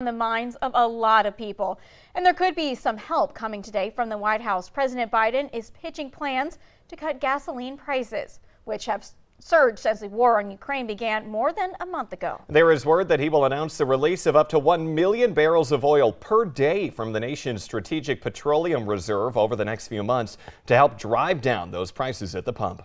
The minds of a lot of people. And there could be some help coming today from the White House. President Biden is pitching plans to cut gasoline prices, which have surged since the war on Ukraine began more than a month ago. There is word that he will announce the release of up to 1 million barrels of oil per day from the nation's strategic petroleum reserve over the next few months to help drive down those prices at the pump.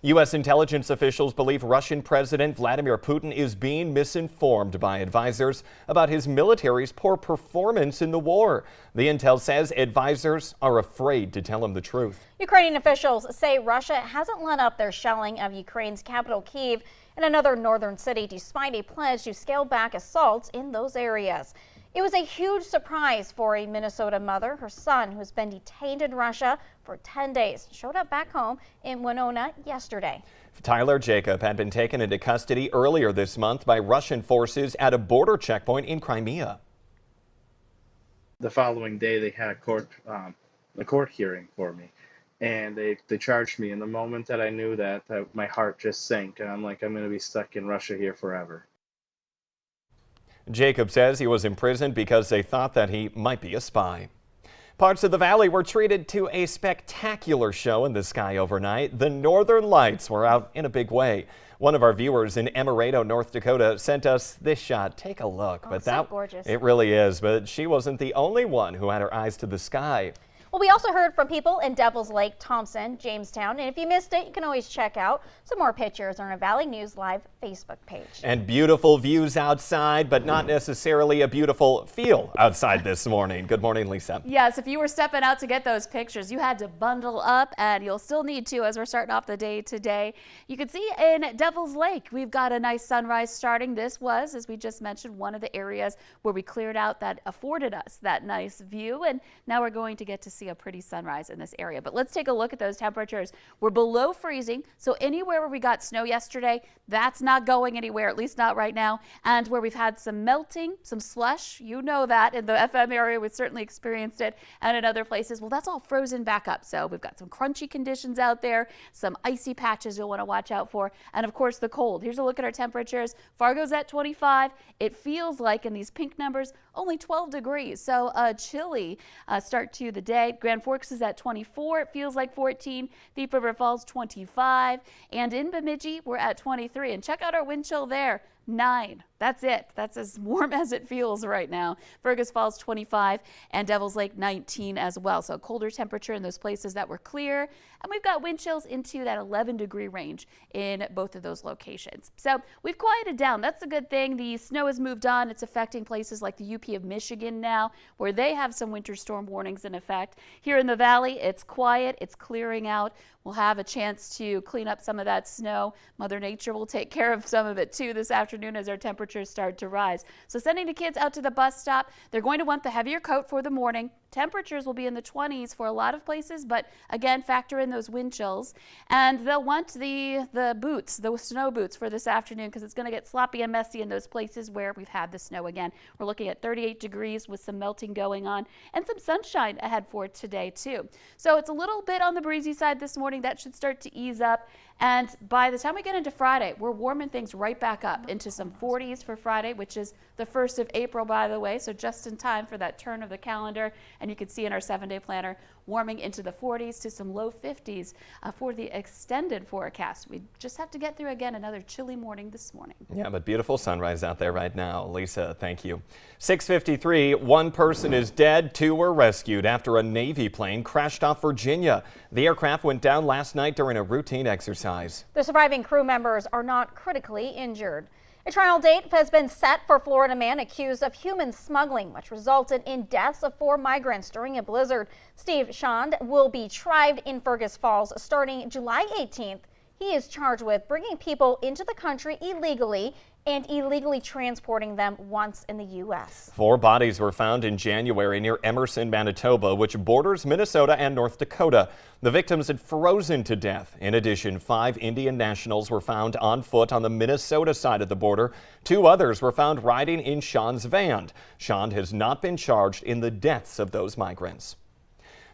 U.S. intelligence officials believe Russian President Vladimir Putin is being misinformed by advisors about his military's poor performance in the war. The intel says advisors are afraid to tell him the truth. Ukrainian officials say Russia hasn't let up their shelling of Ukraine's capital, Kyiv, and another northern city, despite a pledge to scale back assaults in those areas. It was a huge surprise for a Minnesota mother. Her son, who's been detained in Russia for 10 days, showed up back home in Winona yesterday. Tyler Jacob had been taken into custody earlier this month by Russian forces at a border checkpoint in Crimea. The following day, they had a court hearing for me, and they charged me. And the moment that I knew that, my heart just sank, and I'm like, I'm going to be stuck in Russia here forever. Jacob says he was imprisoned because they thought that he might be a spy. Parts of the valley were treated to a spectacular show in the sky overnight. The Northern Lights were out in a big way. One of our viewers in Emerado, North Dakota, sent us this shot. Take a look. Oh, so gorgeous. It really is, but she wasn't the only one who had her eyes to the sky. Well, we also heard from people in Devils Lake, Thompson, Jamestown, and if you missed it, you can always check out some more pictures on our Valley News Live Facebook page. And beautiful views outside, but not necessarily a beautiful feel outside this morning. Good morning, Lisa. Yes, if you were stepping out to get those pictures, you had to bundle up, and you'll still need to as we're starting off the day today. You can see in Devils Lake, we've got a nice sunrise starting. This was, as we just mentioned, one of the areas where we cleared out that afforded us that nice view, and now we're going to get to see a pretty sunrise in this area. But let's take a look at those temperatures. We're below freezing, so anywhere where we got snow yesterday, that's not going anywhere, at least not right now. And where we've had some melting, some slush, you know that in the FM area, we've certainly experienced it, and in other places, well, that's all frozen back up. So we've got some crunchy conditions out there, some icy patches you'll want to watch out for, and of course the cold. Here's a look at our temperatures. Fargo's at 25. It feels like in these pink numbers only 12 degrees, so a chilly start to the day. Grand Forks is at 24. It feels like 14. Thief River Falls 25, and in Bemidji we're at 23. And check out our wind chill there, 9. That's it. That's as warm as it feels right now. Fergus Falls 25 and Devils Lake 19 as well. So colder temperature in those places that were clear. And we've got wind chills into that 11-degree range in both of those locations. So we've quieted down. That's a good thing. The snow has moved on. It's affecting places like the UP of Michigan now, where they have some winter storm warnings in effect. Here in the valley, it's quiet. It's clearing out. We'll have a chance to clean up some of that snow. Mother Nature will take care of some of it too this afternoon as our temperatures start to rise. So sending the kids out to the bus stop, they're going to want the heavier coat for the morning. Temperatures will be in the 20s for a lot of places, but again, factor in those wind chills. And they'll want the boots, the snow boots for this afternoon, because it's going to get sloppy and messy in those places where we've had the snow again. We're looking at 38 degrees with some melting going on and some sunshine ahead for today too. So it's a little bit on the breezy side this morning. That should start to ease up. And by the time we get into Friday, we're warming things right back up into some 40s for Friday, which is the 1st of April, by the way. So just in time for that turn of the calendar. And you can see in our 7-day planner, warming into the 40s to some low 50s for the extended forecast. We just have to get through again another chilly morning this morning. Yeah, but beautiful sunrise out there right now. Lisa, thank you. 6:53, one person is dead, 2 were rescued after a Navy plane crashed off Virginia. The aircraft went down last night during a routine exercise. The surviving crew members are not critically injured. A trial date has been set for Florida man accused of human smuggling, which resulted in deaths of 4 migrants during a blizzard. Steve Shand will be tried in Fergus Falls starting July 18th. He is charged with bringing people into the country illegally and illegally transporting them once in the U.S. 4 bodies were found in January near Emerson, Manitoba, which borders Minnesota and North Dakota. The victims had frozen to death. In addition, 5 Indian nationals were found on foot on the Minnesota side of the border. 2 others were found riding in Shand's van. Shand has not been charged in the deaths of those migrants.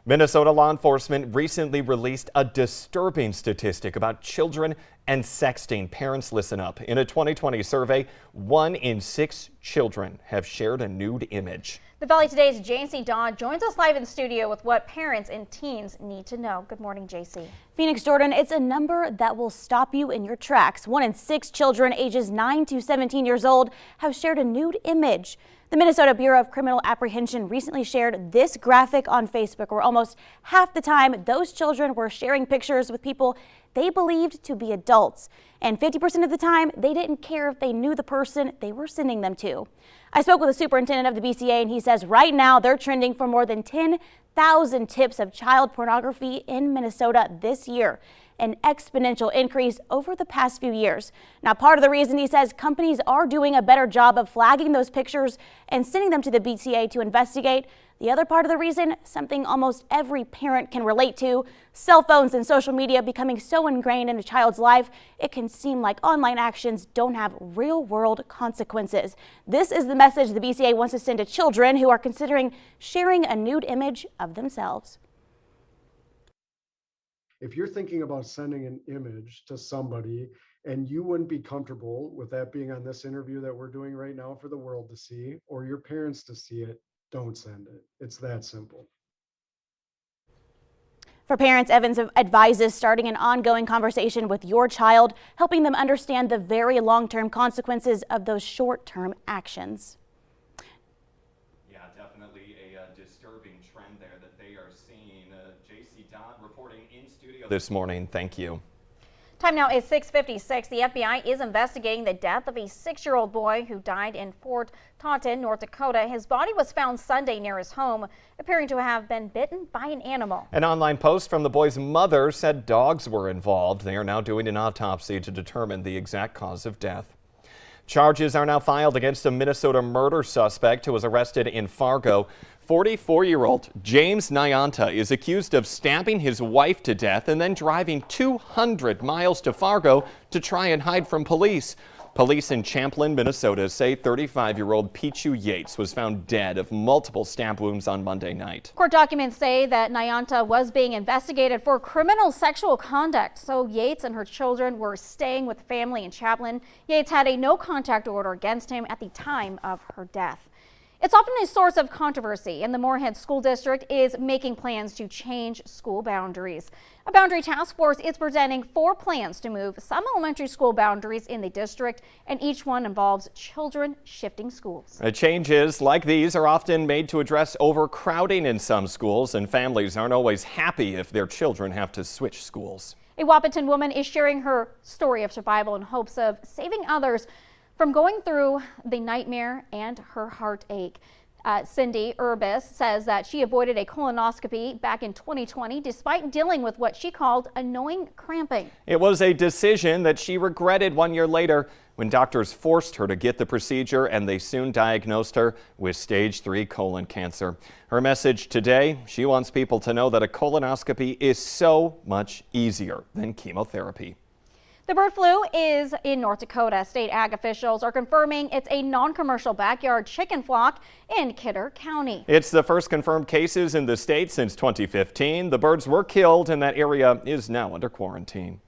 Minnesota law enforcement recently released a disturbing statistic about children and sexting. Parents, listen up. In a 2020 survey, 1 in 6 children have shared a nude image. The Valley Today's JC Dodd joins us live in studio with what parents and teens need to know. Good morning, JC. Phoenix Jordan, it's a number that will stop you in your tracks. 1 in 6 children ages 9 to 17 years old have shared a nude image. The Minnesota Bureau of Criminal Apprehension recently shared this graphic on Facebook, where almost half the time those children were sharing pictures with people they believed to be adults. And 50% of the time, they didn't care if they knew the person they were sending them to. I spoke with the superintendent of the BCA, and he says right now they're trending for more than 10,000 tips of child pornography in Minnesota this year, an exponential increase over the past few years. Now, part of the reason, he says, companies are doing a better job of flagging those pictures and sending them to the BCA to investigate. The other part of the reason, something almost every parent can relate to, cell phones and social media becoming so ingrained in a child's life, it can seem like online actions don't have real-world consequences. This is the message the BCA wants to send to children who are considering sharing a nude image of themselves. If you're thinking about sending an image to somebody and you wouldn't be comfortable with that being on this interview that we're doing right now for the world to see, or your parents to see it, don't send it. It's that simple. For parents, Evans advises starting an ongoing conversation with your child, helping them understand the very long-term consequences of those short-term actions. Yeah, definitely a disturbing trend there that they are seeing. JC Dodd reporting in studio this morning. Thank you. Time now is 6:56. The FBI is investigating the death of a 6-year-old boy who died in Fort Taunton, North Dakota. His body was found Sunday near his home, appearing to have been bitten by an animal. An online post from the boy's mother said dogs were involved. They are now doing an autopsy to determine the exact cause of death. Charges are now filed against a Minnesota murder suspect who was arrested in Fargo. 44-year-old James Nyanta is accused of stabbing his wife to death and then driving 200 miles to Fargo to try and hide from police. Police in Champlin, Minnesota say 35-year-old Pichu Yates was found dead of multiple stab wounds on Monday night. Court documents say that Nyanta was being investigated for criminal sexual conduct, so Yates and her children were staying with family in Champlin. Yates had a no-contact order against him at the time of her death. It's often a source of controversy, and the Moorhead School District is making plans to change school boundaries. A boundary task force is presenting 4 plans to move some elementary school boundaries in the district, and each one involves children shifting schools. Changes like these are often made to address overcrowding in some schools, and families aren't always happy if their children have to switch schools. A Wahpeton woman is sharing her story of survival in hopes of saving others from going through the nightmare and her heartache. Cindy Urbis says that she avoided a colonoscopy back in 2020 despite dealing with what she called annoying cramping. It was a decision that she regretted 1 year later when doctors forced her to get the procedure, and they soon diagnosed her with stage 3 colon cancer. Her message today, she wants people to know that a colonoscopy is so much easier than chemotherapy. The bird flu is in North Dakota. State ag officials are confirming it's a non-commercial backyard chicken flock in Kidder County. It's the first confirmed cases in the state since 2015. The birds were killed, and that area is now under quarantine.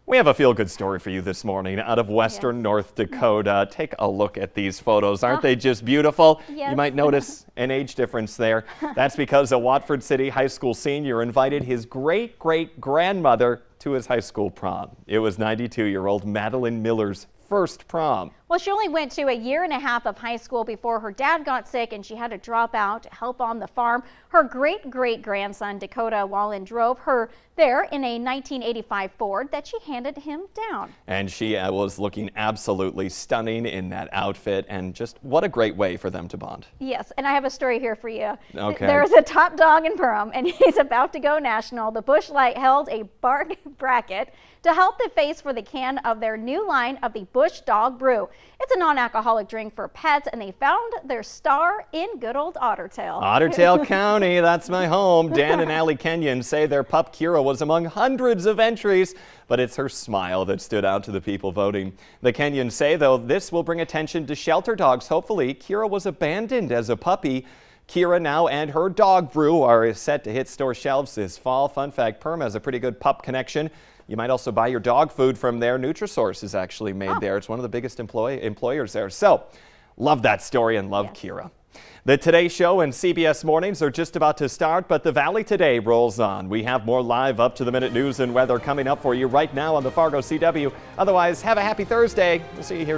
We have a feel-good story for you this morning out of western North Dakota. Take a look at these photos. Aren't they just beautiful? Yes. You might notice an age difference there. That's because a Watford City high school senior invited his great-great-grandmother to his high school prom. It was 92-year-old Madeline Miller's first prom. Well, she only went to a year and a half of high school before her dad got sick and she had to drop out to help on the farm. Her great-great-grandson, Dakota Wallen, drove her there in a 1985 Ford that she handed him down. And she was looking absolutely stunning in that outfit, and just what a great way for them to bond. Yes, and I have a story here for you. Okay. There's a top dog in Perham, and he's about to go national. The Busch Light held a bark bracket to help the face for the can of their new line of the Busch Dog Brew. It's a non-alcoholic drink for pets, and they found their star in good old Otter Tail. Otter Tail County, that's my home. Dan and Allie Kenyon say their pup Kira was among hundreds of entries, but it's her smile that stood out to the people voting. The Kenyons say, though, this will bring attention to shelter dogs. Hopefully, Kira was abandoned as a puppy. Kira now and her dog brew are set to hit store shelves this fall. Fun fact, Perm has a pretty good pup connection. You might also buy your dog food from there. Nutrisource is actually made there. It's one of the biggest employers there. So, love that story and love Kira. The Today Show and CBS Mornings are just about to start, but the Valley Today rolls on. We have more live up-to-the-minute news and weather coming up for you right now on the Fargo CW. Otherwise, have a happy Thursday. We'll see you here.